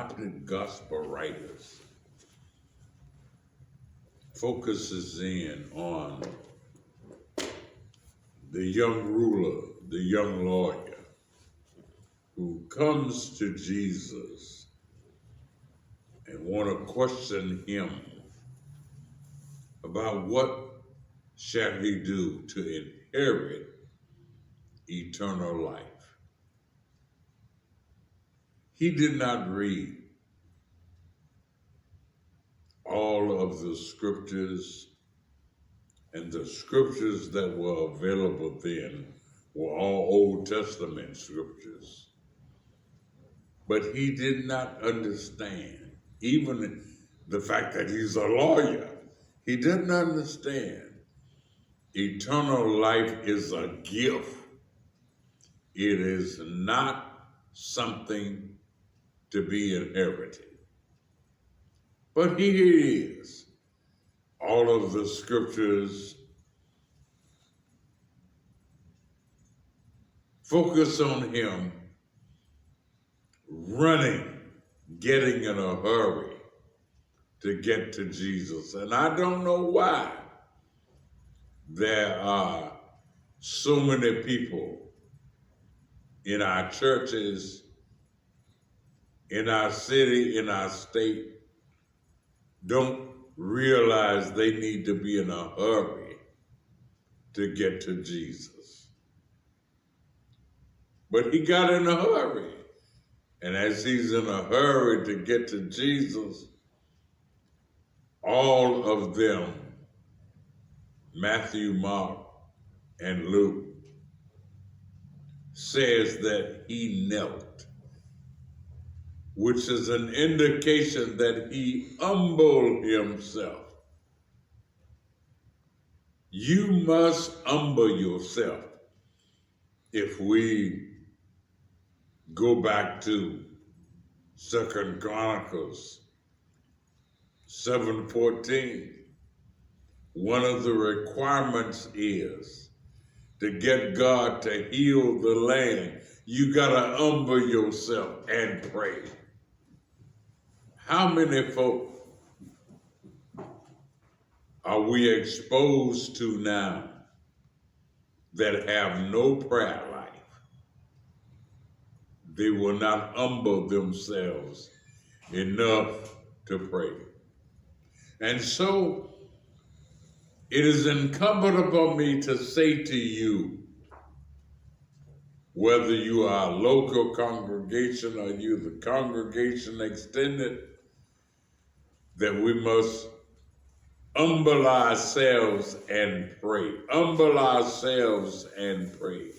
synoptic gospel writers focuses in on the young ruler, the young lawyer, who comes to Jesus and want to question him about what shall he do to inherit eternal life. He did not read all of the scriptures, and the scriptures that were available then were all Old Testament scriptures. But he did not understand, even the fact that he's a lawyer, he didn't understand eternal life is a gift. It is not something to be inherited. But here it is. All of the scriptures focus on him running, getting in a hurry to get to Jesus. And I don't know why there are so many people in our churches, in our city, in our state, don't realize they need to be in a hurry to get to Jesus. But he got in a hurry. And as he's in a hurry to get to Jesus, all of them, Matthew, Mark, and Luke, says that he knelt, which is an indication that he humbled himself. You must humble yourself. If we go back to 2 Chronicles 7:14, one of the requirements is to get God to heal the land, you gotta humble yourself and pray. How many folk are we exposed to now that have no prayer life? They will not humble themselves enough to pray. And so it is incumbent upon me to say to you, whether you are a local congregation or you the congregation extended, that we must humble ourselves and pray. Humble ourselves and pray.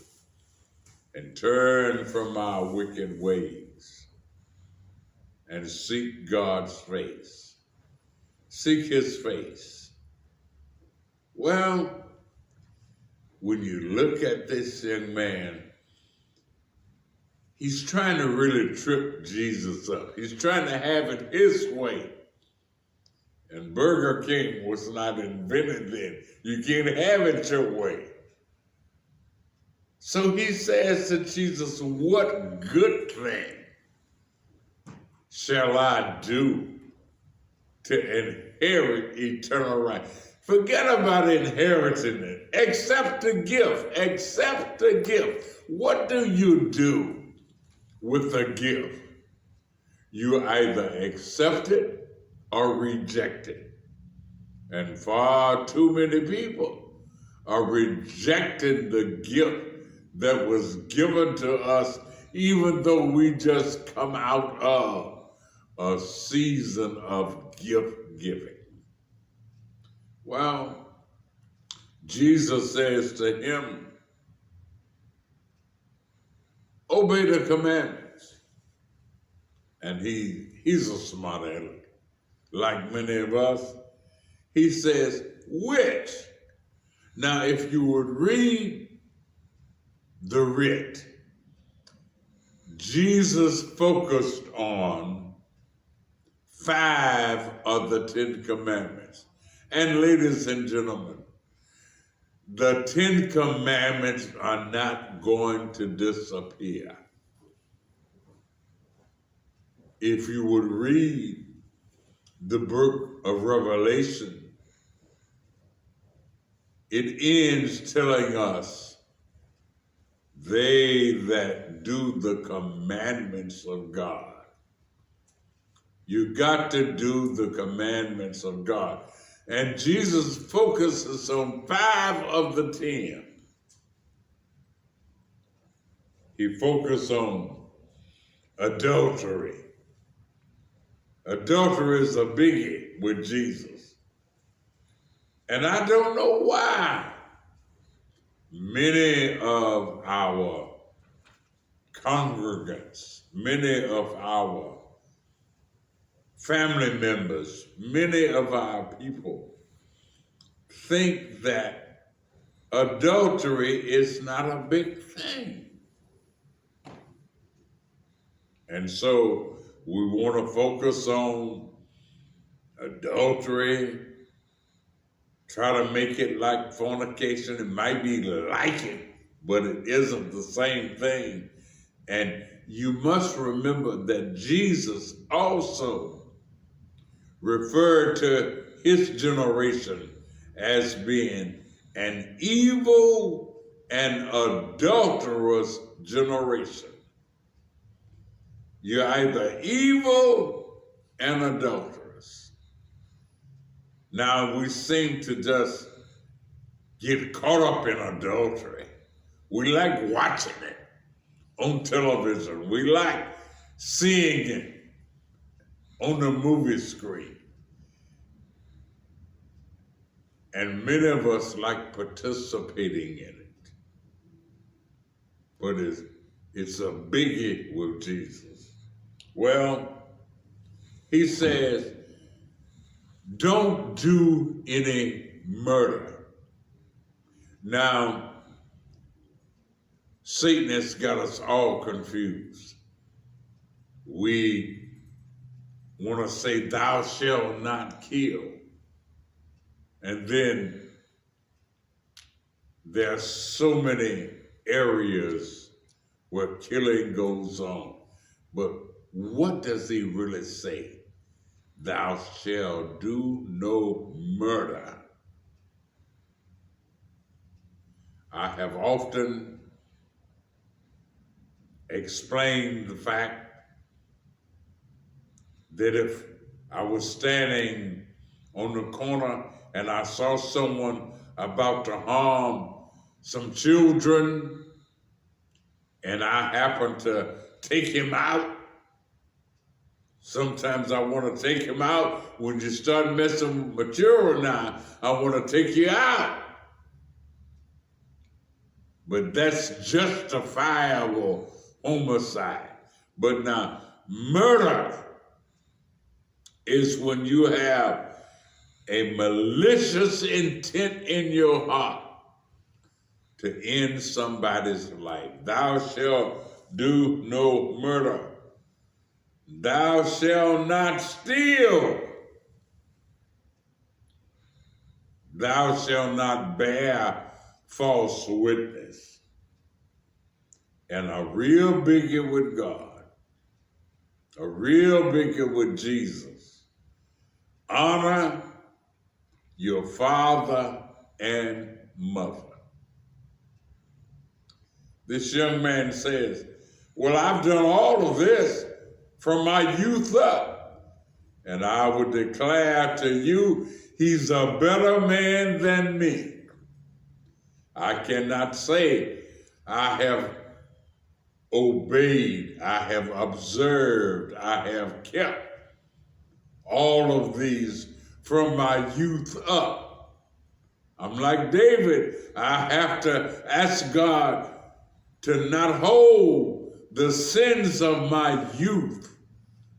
And turn from our wicked ways and seek God's face. Seek his face. Well, when you look at this young man, he's trying to really trip Jesus up. He's trying to have it his way. And Burger King was not invented then. You can't have it your way. So he says to Jesus, what good thing shall I do to inherit eternal life? Forget about inheriting it. Accept the gift. Accept the gift. What do you do with a gift? You either accept it or reject it. And far too many people are rejecting the gift that was given to us, even though we just come out of a season of gift giving. Well, Jesus says to him, obey the commandments. And he's a smart aleck, like many of us. He says, which? Now, if you would read the writ, Jesus focused on 5 of the 10 commandments. And ladies and gentlemen, the 10 commandments are not going to disappear. if you would read the book of Revelation, it ends telling us, they that do the commandments of God. You got to do the commandments of God. And Jesus focuses on 5 of the 10. He focused on adultery. Adultery is a biggie with Jesus. And I don't know why many of our congregants, many of our family members, many of our people think that adultery is not a big thing. And so we want to focus on adultery, try to make it like fornication. It might be like it, but it isn't the same thing. And you must remember that Jesus also referred to his generation as being an evil and adulterous generation. You're either evil and adulterous. Now we seem to just get caught up in adultery. We like watching it on television. We like seeing it on the movie screen. And many of us like participating in it. But it's a biggie with Jesus. Well, he says, don't do any murder. Now, Satan has got us all confused. We want to say, thou shalt not kill. And then there are so many areas where killing goes on. But what does he really say? Thou shalt do no murder. I have often explained the fact that if I was standing on the corner and I saw someone about to harm some children, and I happened to take him out, sometimes I want to take him out. When you start messing with my children now, I want to take you out. But that's justifiable homicide. But now, murder is when you have a malicious intent in your heart to end somebody's life. Thou shalt do no murder. Thou shalt not steal. Thou shalt not bear false witness. And a real biggie with God, a real biggie with Jesus. Honor your father and mother. This young man says, well, I've done all of this from my youth up. And I would declare to you, he's a better man than me. I cannot say I have obeyed, I have observed, I have kept all of these from my youth up. I'm like David. I have to ask God to not hold the sins of my youth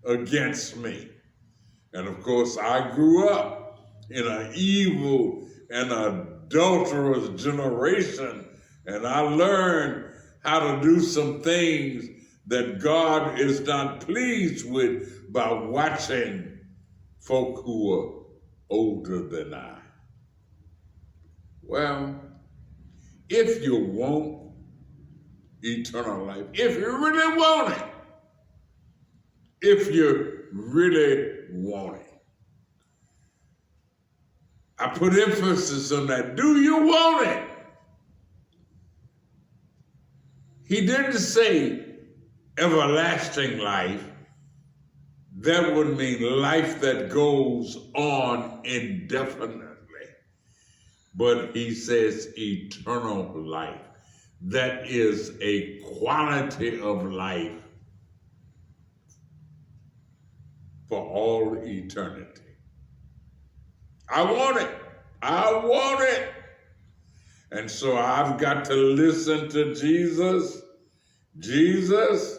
against me. And of course, I grew up in an evil and adulterous generation, and I learned how to do some things that God is not pleased with by watching folk who are older than I. Well, if you want eternal life, if you really want it, if you really want it. I put emphasis on that. Do you want it? He didn't say everlasting life. That would mean life that goes on indefinitely. But he says eternal life. That is a quality of life for all eternity. I want it. I want it. And so I've got to listen to Jesus. Jesus,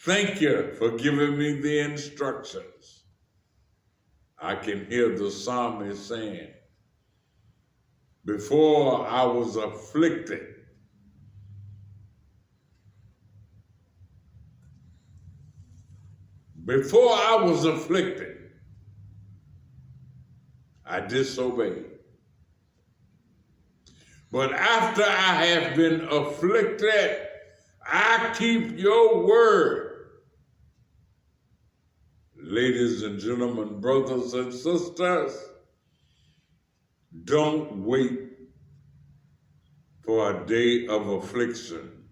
thank you for giving me the instructions. I can hear the psalmist saying, before I was afflicted, I disobeyed. But after I have been afflicted, I keep your word. Ladies and gentlemen, brothers and sisters, don't wait for a day of affliction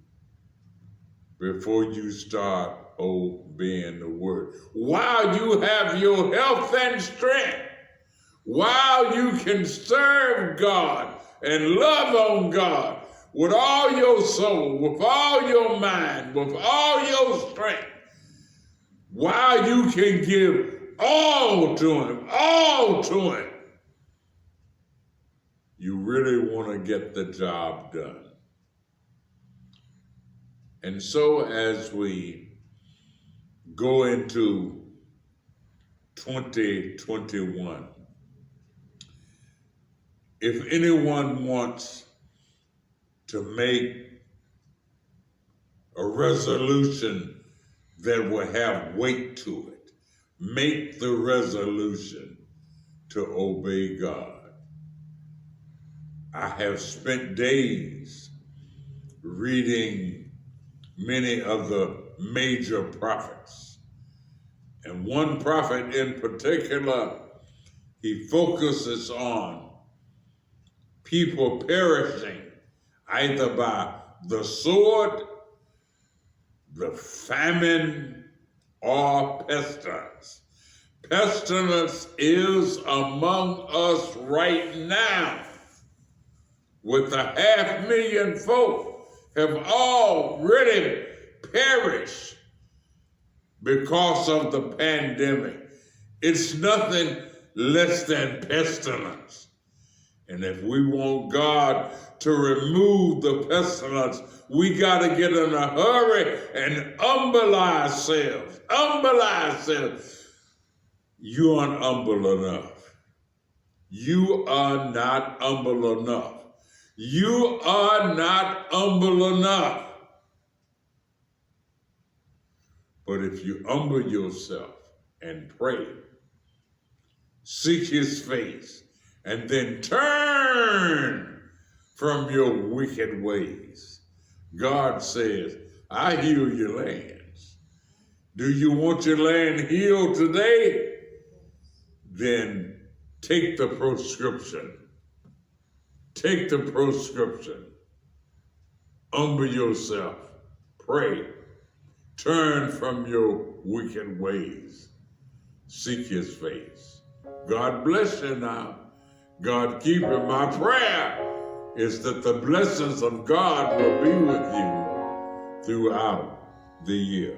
before you start obeying the word. While you have your health and strength, while you can serve God and love on God with all your soul, with all your mind, with all your strength, while you can give all to Him, you really want to get the job done. And so as we go into 2021, if anyone wants to make a resolution that will have weight to it, make the resolution to obey God. I have spent days reading many of the major prophets. And one prophet in particular, he focuses on people perishing either by the sword, the famine, or pestilence. Pestilence is among us right now, with 500,000 folk have already perished because of the pandemic. It's nothing less than pestilence. And if we want God to remove the pestilence, we got to get in a hurry and humble ourselves. Humble ourselves. You aren't humble enough. You are not humble enough. You are not humble enough. But if you humble yourself and pray, seek His face, and then turn from your wicked ways, God says, I heal your lands. Do you want your land healed today? Then take the prescription. Take the prescription. Humble yourself. Pray. Turn from your wicked ways. Seek His face. God bless you now. God keep you. My prayer is that the blessings of God will be with you throughout the year.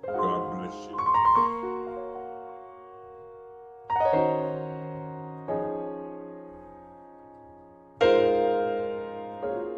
God bless you.